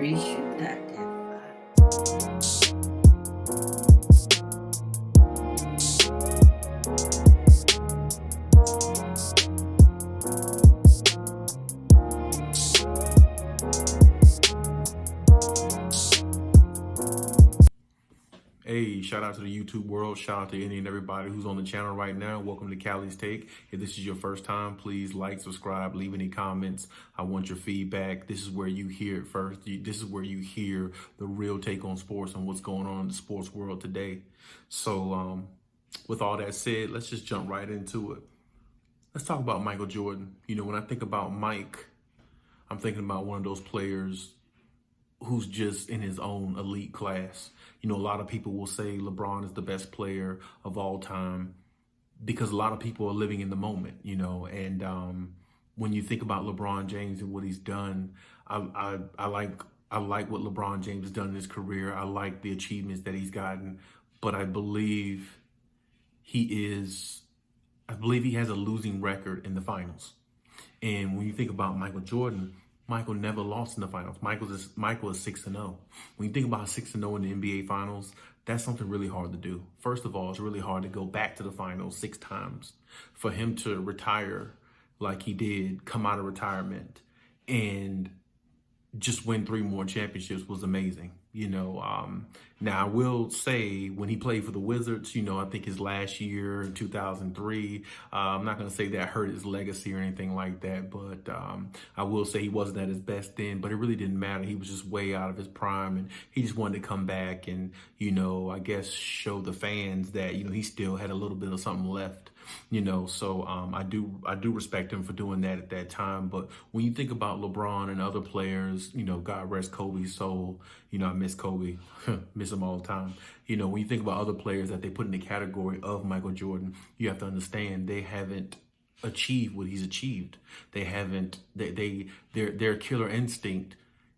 reshoot that if Hey, shout out to the YouTube world. Shout out to any and everybody who's on the channel right now. Welcome to Khaliis Take. If this is your first time, please like, subscribe, leave any comments. I want your feedback. This is where you hear it first. This is where you hear the real take on sports and what's going on in the sports world today. So, with all that said, let's just jump right into it. Let's talk about Michael Jordan. You know, when I think about Mike, I'm thinking about one of those players who's just in his own elite class. You know, a lot of people will say LeBron is the best player of all time because a lot of people are living in the moment, you know, and when you think about LeBron James and what he's done, I like what LeBron James has done in his career. I like the achievements that he's gotten, but I believe he has a losing record in the finals. And when you think about Michael Jordan, Michael never lost in the finals. Michael is 6-0. When you think about 6-0 in the NBA finals, that's something really hard to do. First of all, it's really hard to go back to the finals 6 times. For him to retire like he did, come out of retirement, and just win 3 more championships was amazing. You know, now I will say when he played for the Wizards, you know, I think his last year in 2003, I'm not going to say that hurt his legacy or anything like that, but I will say he wasn't at his best then, but it really didn't matter. He was just way out of his prime and he just wanted to come back and, you know, I guess show the fans that, you know, he still had a little bit of something left. You know, so I do respect him for doing that at that time. But when you think about LeBron and other players, you know, God rest Kobe's soul. You know, I miss Kobe, miss him all the time. You know, when you think about other players that they put in the category of Michael Jordan, you have to understand they haven't achieved what he's achieved. They haven't. Their killer instinct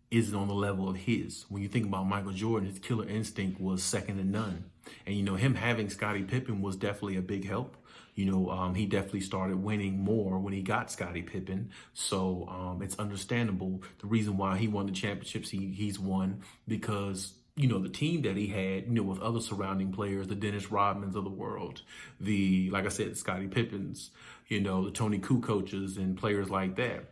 isn't on the level of his. When you think about Michael Jordan, his killer instinct was second to none. And, you know, him having Scottie Pippen was definitely a big help. You know, he definitely started winning more when he got Scottie Pippen. So it's understandable the reason why he won the championships he's won, because, you know, the team that he had, you know, with other surrounding players, the Dennis Rodmans of the world, like I said, the Scottie Pippens, you know, the Tony Kukocs and players like that.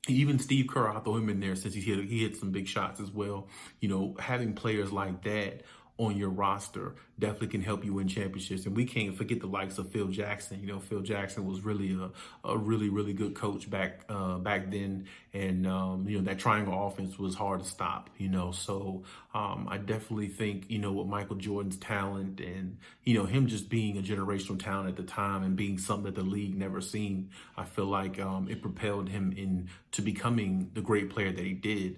Even Steve Kerr, I'll throw him in there since he hit some big shots as well. You know, having players like that on your roster definitely can help you win championships. And we can't forget the likes of Phil Jackson. You know, Phil Jackson was really a really good coach back then. And, you know, that triangle offense was hard to stop, you know. So I definitely think, you know, with Michael Jordan's talent and, you know, him just being a generational talent at the time and being something that the league never seen, I feel like it propelled him into becoming the great player that he did.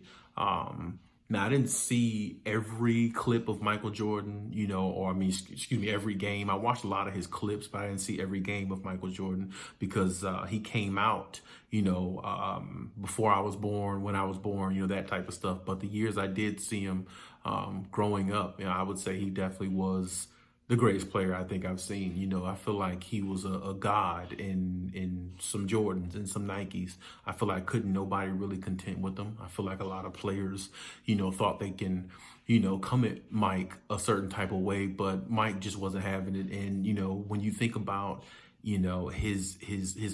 Now, I didn't see every clip of Michael Jordan, you know, or excuse me, every game. I watched a lot of his clips, but I didn't see every game of Michael Jordan because he came out, you know, before I was born, when I was born, you know, that type of stuff. But the years I did see him growing up, you know, I would say he definitely was the greatest player I think I've seen. You know, I feel like he was a god in some Jordans and some Nikes. I feel like couldn't nobody really contend with them. I feel like a lot of players, you know, thought they can, you know, come at Mike a certain type of way, but Mike just wasn't having it. And, you know, when you think about, you know, his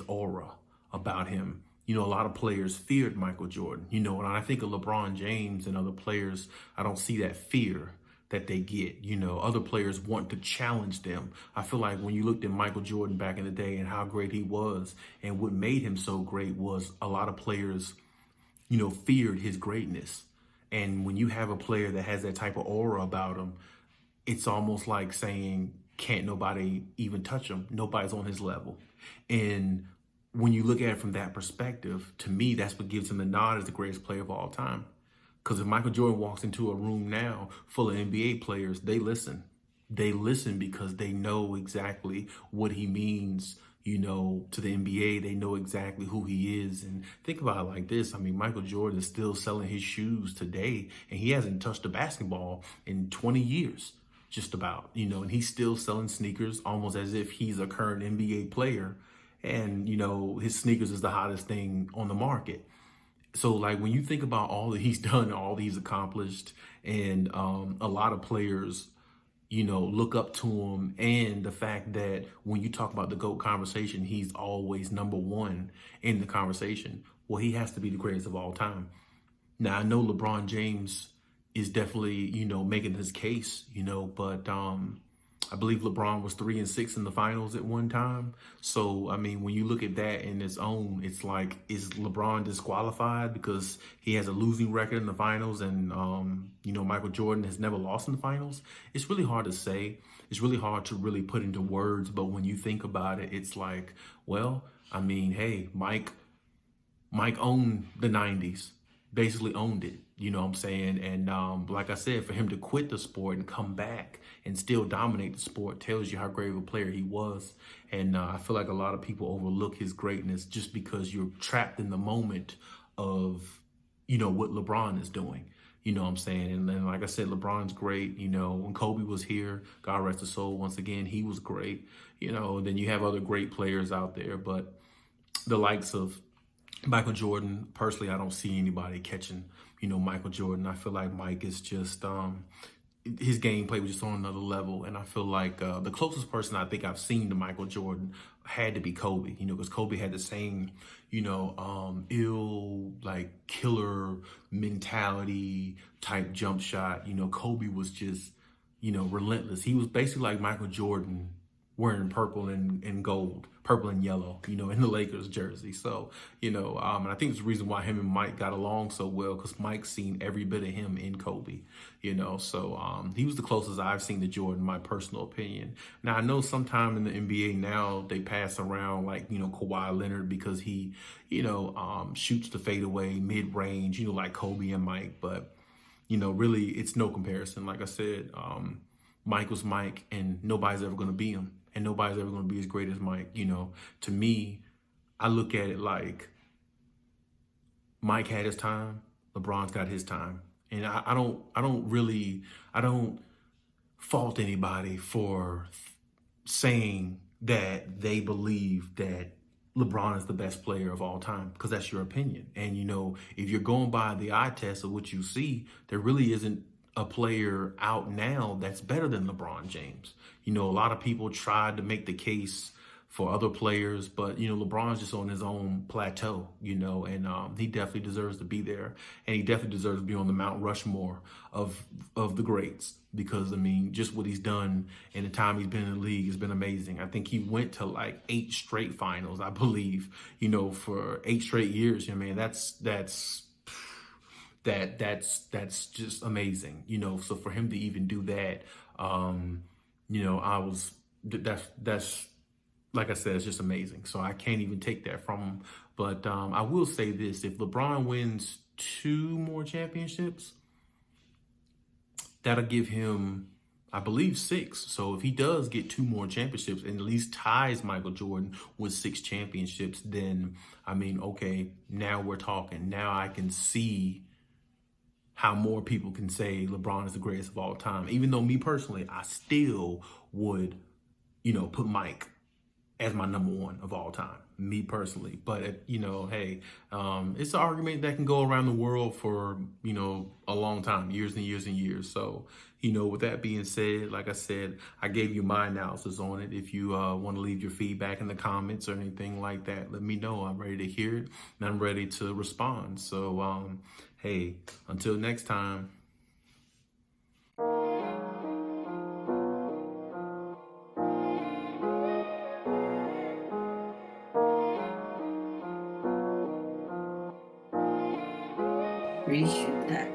aura about him, you know, a lot of players feared Michael Jordan. You know, when I think of LeBron James and other players, I don't see that fear that they get. You know, other players want to challenge them. I feel like when you looked at Michael Jordan back in the day and how great he was, and what made him so great was a lot of players, you know, feared his greatness. And when you have a player that has that type of aura about him, it's almost like saying, can't nobody even touch him? Nobody's on his level. And when you look at it from that perspective, to me, that's what gives him the nod as the greatest player of all time. Because if Michael Jordan walks into a room now full of NBA players, they listen. They listen because they know exactly what he means, you know, to the NBA. They know exactly who he is. And think about it like this. I mean, Michael Jordan is still selling his shoes today, and he hasn't touched a basketball in 20 years, just about, you know, and he's still selling sneakers almost as if he's a current NBA player. And, you know, his sneakers is the hottest thing on the market. So like when you think about all that he's done, all that he's accomplished, and a lot of players, look up to him, and the fact that when you talk about the GOAT conversation, he's always number one in the conversation. Well, he has to be the greatest of all time. Now I know LeBron James is definitely, making his case, but I believe LeBron was 3-6 in the finals at one time. So I mean, when you look at that in its own, it's like, is LeBron disqualified because he has a losing record in the finals, and Michael Jordan has never lost in the finals? It's really hard to say. It's really hard to really put into words. But when you think about it, it's like, well, I mean, hey, Mike owned the 90s, basically owned it. You know what I'm saying? And like I said, for him to quit the sport and come back and still dominate the sport tells you how great of a player he was. And I feel like a lot of people overlook his greatness just because you're trapped in the moment of, what LeBron is doing. You know what I'm saying? And then, like I said, LeBron's great. When Kobe was here, God rest his soul, once again, he was great. Then you have other great players out there, but the likes of Michael Jordan, personally, I don't see anybody catching, Michael Jordan. I feel like Mike is just, his gameplay was just on another level. And I feel like the closest person I think I've seen to Michael Jordan had to be Kobe, because Kobe had the same, ill, like killer mentality type jump shot. Kobe was just, relentless. He was basically like Michael Jordan wearing purple and gold, purple and yellow, in the Lakers jersey. So, and I think it's the reason why him and Mike got along so well, because Mike's seen every bit of him in Kobe, so he was the closest I've seen to Jordan, my personal opinion. Now, I know sometime in the NBA now they pass around like, Kawhi Leonard, because he, shoots the fadeaway mid-range, like Kobe and Mike, but, really it's no comparison. Like I said, Mike was Mike, and nobody's ever going to beat him. And nobody's ever going to be as great as Mike. To me, I look at it like Mike had his time, LeBron's got his time. And I don't fault anybody for saying that they believe that LeBron is the best player of all time, because that's your opinion. And, if you're going by the eye test of what you see, there really isn't a player out now that's better than LeBron James. A lot of people tried to make the case for other players, but LeBron's just on his own plateau, and he definitely deserves to be there, and he definitely deserves to be on the Mount Rushmore of the greats, because I mean, just what he's done in the time he's been in the league has been amazing. I think he went to like 8 straight finals, I believe, for 8 straight years. That's just amazing, so for him to even do that, that's like I said, it's just amazing. So I can't even take that from him. But I will say this: if LeBron wins 2 more championships, that'll give him, I believe, 6. So if he does get 2 more championships and at least ties Michael Jordan with 6 championships, then I mean, okay, now we're talking. Now I can see how more people can say LeBron is the greatest of all time. Even though me personally, I still would, put Mike as my number 1 of all time, me personally. But, hey, it's an argument that can go around the world for, a long time, years and years and years. So, with that being said, like I said, I gave you my analysis on it. If you want to leave your feedback in the comments or anything like that, let me know. I'm ready to hear it, and I'm ready to respond. So, hey, until next time. Reshoot that.